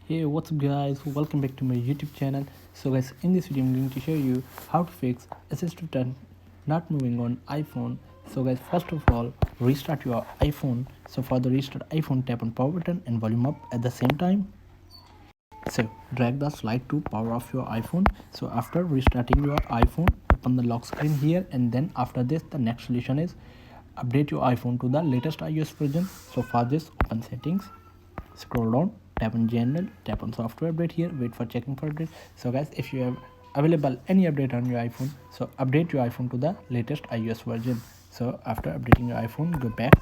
Hey, what's up guys, welcome back to my YouTube channel. So guys, in this video I'm going to show you how to fix Assistive turn not moving on iPhone. So guys, first of all, restart your iPhone. So for the restart iPhone, tap on power button and volume up at the same time. So drag the slide to power off your iPhone. So after restarting your iPhone, open the lock screen here, and then after this the next solution is update your iPhone to the latest iOS version. So for this, open settings, scroll down, tap on general, tap on software update here, wait for checking for update. So guys, if you have available any update on your iPhone, so update your iPhone to the latest iOS version. So after updating your iPhone, go back.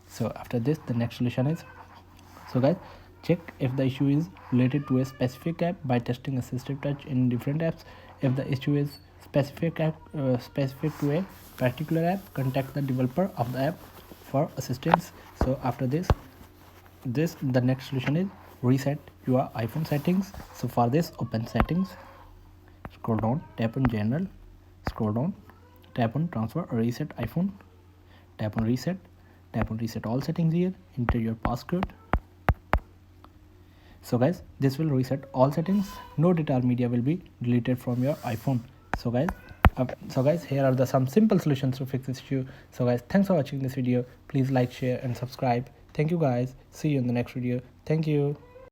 So after this, the next solution is, so guys, check if the issue is related to a specific app by testing assistive touch in different apps. If the issue is specific to a particular app, contact the developer of the app for assistance. So after this the next solution is reset your iPhone settings. So for this, open settings, scroll down, tap on general, scroll down, tap on transfer or reset iPhone, tap on reset all settings here, enter your passcode. So guys, this will reset all settings. No data or media will be deleted from your iPhone. So guys, here are the some simple solutions to fix this issue. So guys, thanks for watching this video. Please like, share and subscribe. Thank you guys. See you in the next video. Thank you.